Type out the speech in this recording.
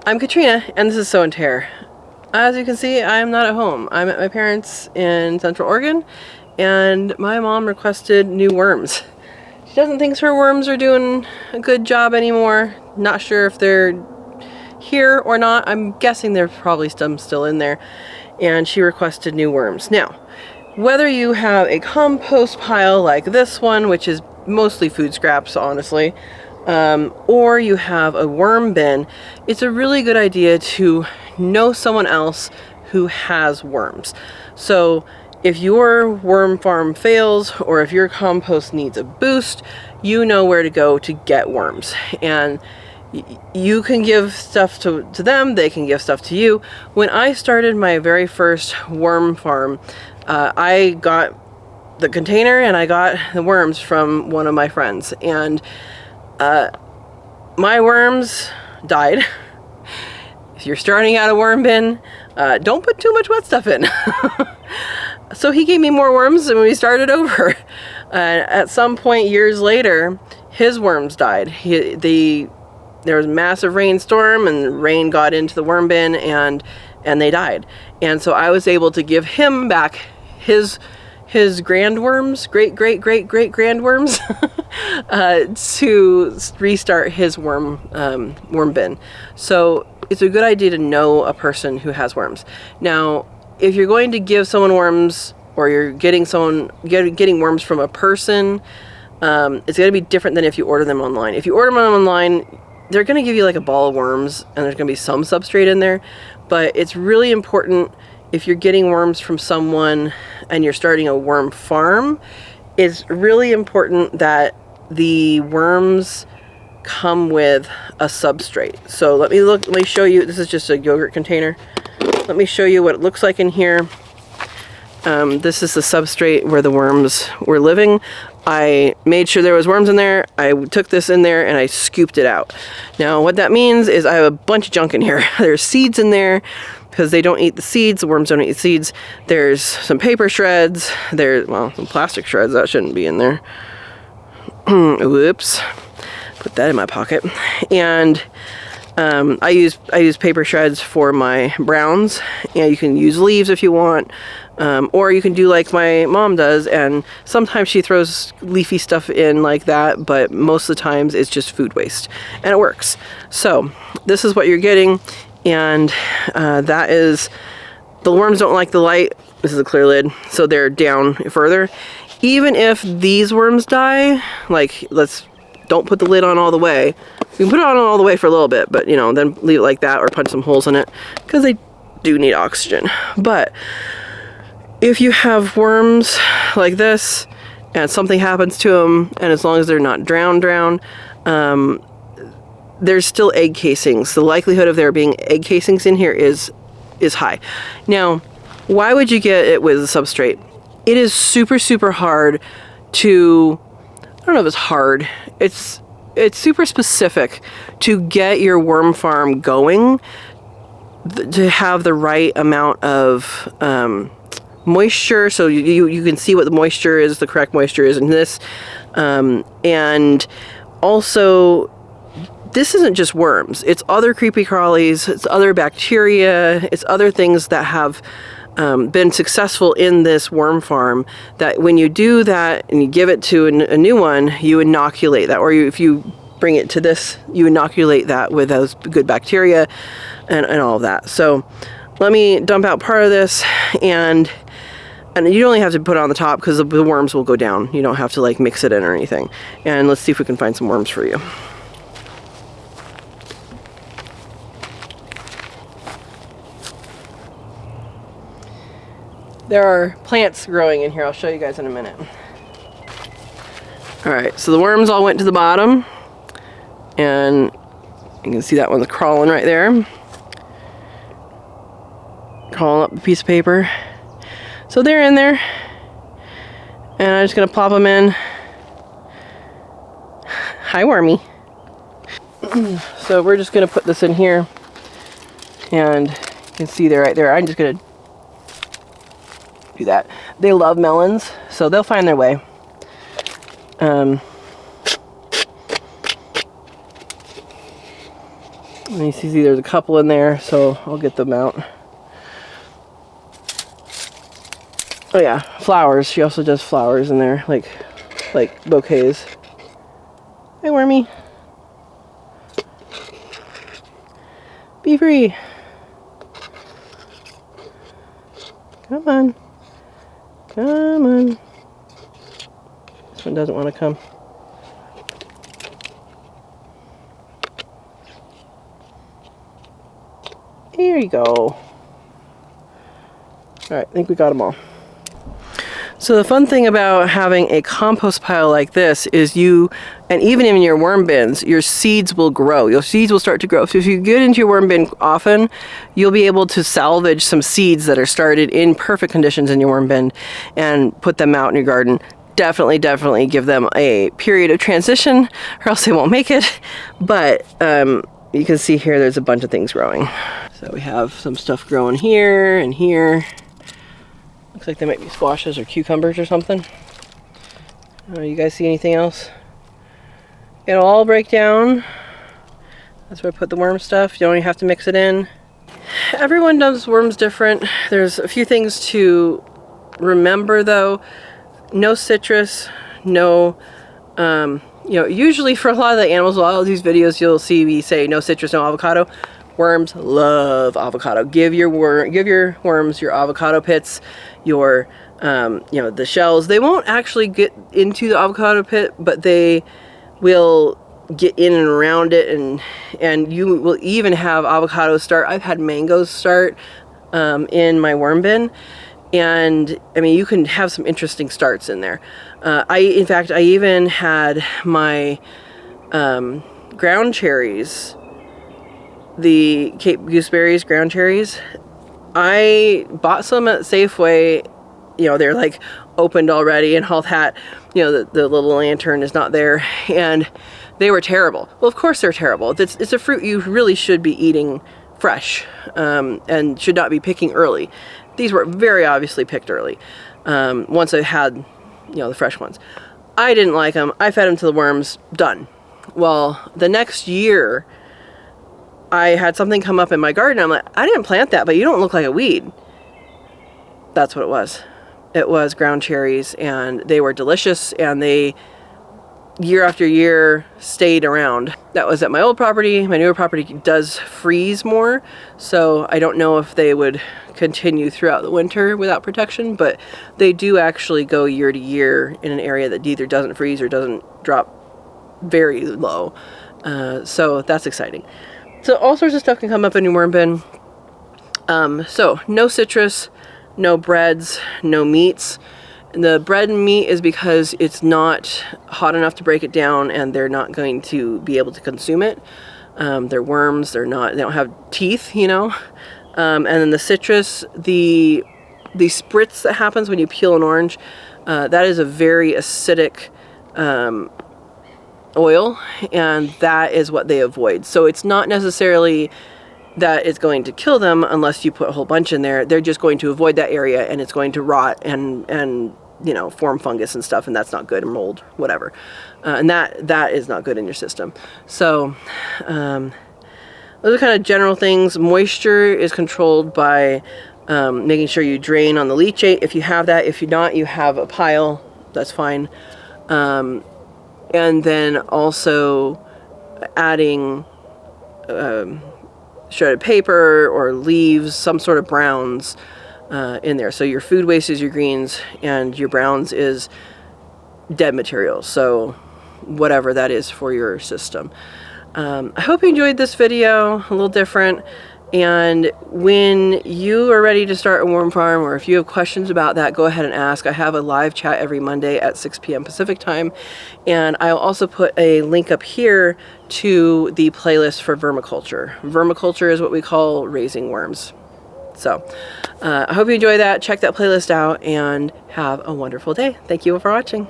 I'm Katrina, and this is Sow and Tare. As you can see, I'm not at home. I'm at my parents' in Central Oregon, and my mom requested new worms. She doesn't think her worms are doing a good job anymore. Not sure if they're here or not. I'm guessing they're probably still in there, and she requested new worms. Now, whether you have a compost pile like this one, which is mostly food scraps, honestly, or you have a worm bin, it's a really good idea to know someone else who has worms. So if your worm farm fails or if your compost needs a boost, you know where to go to get worms. And you can give stuff to them, they can give stuff to you. When I started my very first worm farm, I got the container and I got the worms from one of my friends, and my worms died. If you're starting out a worm bin, don't put too much wet stuff in. So he gave me more worms and we started over. At some point years later, his worms died. There was a massive rainstorm and rain got into the worm bin and they died. And so I was able to give him back his grandworms, great grandworms, to restart his worm bin. So it's a good idea to know a person who has worms. Now, if you're going to give someone worms, or you're getting worms from a person, it's going to be different than if you order them online. If you order them online, they're going to give you like a ball of worms, and there's going to be some substrate in there. But it's really important, if you're getting worms from someone and you're starting a worm farm, it's really important that the worms come with a substrate. So let me show you. This is just a yogurt container. Let me show you what it looks like in here. This is the substrate where the worms were living. I made sure there was worms in there. I took this in there and I scooped it out. Now what that means is I have a bunch of junk in here. There's seeds in there because they don't eat the seeds. The worms don't eat the seeds. There's some paper shreds. There's, well, some plastic shreds. That shouldn't be in there. Whoops. Put that in my pocket. And I use paper shreds for my browns. And you can use leaves if you want. Or you can do like my mom does, and sometimes she throws leafy stuff in like that, but most of the times it's just food waste, and it works. So this is what you're getting, and that is, the worms don't like the light. This is a clear lid, so they're down further. Even if these worms die, like, don't put the lid on all the way. You can put it on all the way for a little bit, but then leave it like that, or punch some holes in it, because they do need oxygen. But if you have worms like this and something happens to them, and as long as they're not drowned, there's still egg casings. The likelihood of there being egg casings in here is high. Now, why would you get it with a substrate? It is super hard to, I don't know if it's hard, it's super specific to get your worm farm going, to have the right amount of moisture, so you can see what the moisture is, the correct moisture is in this, and also this isn't just worms, it's other creepy crawlies, it's other bacteria, it's other things that have been successful in this worm farm, that when you do that and you give it to a new one, you inoculate that, or if you bring it to this, you inoculate that with those good bacteria and all of that. So let me dump out part of this, and you only have to put it on the top because the worms will go down. You don't have to like mix it in or anything. And let's see if we can find some worms for you. There are plants growing in here. I'll show you guys in a minute. Alright, so the worms all went to the bottom, and you can see that one's crawling right there. Crawling up the piece of paper. So they're in there, and I'm just going to plop them in. Hi, wormy. So we're just going to put this in here, and you can see they're right there. I'm just going to do that. They love melons, so they'll find their way. And you see there's a couple in there, so I'll get them out. Oh yeah, flowers. She also does flowers in there, like bouquets. Hi, Wormy. Be free. Come on. Come on. This one doesn't want to come. Here you go. Alright, I think we got them all. So the fun thing about having a compost pile like this is and even in your worm bins, your seeds will grow. Your seeds will start to grow. So if you get into your worm bin often, you'll be able to salvage some seeds that are started in perfect conditions in your worm bin and put them out in your garden. Definitely give them a period of transition or else they won't make it. But you can see here there's a bunch of things growing. So we have some stuff growing here and here. Looks like they might be squashes or cucumbers or something. You guys see anything else? It'll all break down. That's where I put the worm stuff. You don't even have to mix it in. Everyone does worms different. There's a few things to remember though. No citrus, no, usually for a lot of the animals, a lot of these videos you'll see me say no citrus, no avocado. Worms love avocado. Give your worms your avocado pits, the shells. They won't actually get into the avocado pit, but they will get in and around it, and you will even have avocados start. I've had mangoes start in my worm bin, and I mean you can have some interesting starts in there. In fact, I even had my ground cherries, the Cape gooseberries, ground cherries. I bought some at Safeway. They're like opened already and all that. The little lantern is not there, and they were terrible. Well, of course they're terrible. It's a fruit you really should be eating fresh, and should not be picking early. These were very obviously picked early. Once I had, the fresh ones. I didn't like them. I fed them to the worms. Done. Well, the next year, I had something come up in my garden. I'm like, I didn't plant that, but you don't look like a weed. That's what it was. It was ground cherries, and they were delicious, and they, year after year, stayed around. That was at my old property. My newer property does freeze more, so I don't know if they would continue throughout the winter without protection, but they do actually go year to year in an area that either doesn't freeze or doesn't drop very low. So that's exciting. So all sorts of stuff can come up in your worm bin. So no citrus, no breads, no meats. The bread and meat is because it's not hot enough to break it down, and they're not going to be able to consume it. They're worms. They don't have teeth, and then the citrus, the spritz that happens when you peel an orange, that is a very acidic oil, and that is what they avoid. So it's not necessarily that it's going to kill them unless you put a whole bunch in there. They're just going to avoid that area, and it's going to rot and form fungus and stuff, and that's not good, or mold, whatever. And that is not good in your system. So those are kind of general things. Moisture is controlled by making sure you drain on the leachate if you have that. If you not, you have a pile, that's fine. And then also adding shredded paper or leaves, some sort of browns in there. So your food waste is your greens, and your browns is dead material. So whatever that is for your system. I hope you enjoyed this video, a little different. And when you are ready to start a worm farm, or if you have questions about that, go ahead and ask. I have a live chat every Monday at 6 p.m. Pacific time. And I'll also put a link up here to the playlist for vermiculture. Vermiculture is what we call raising worms. So I hope you enjoy that. Check that playlist out and have a wonderful day. Thank you for watching.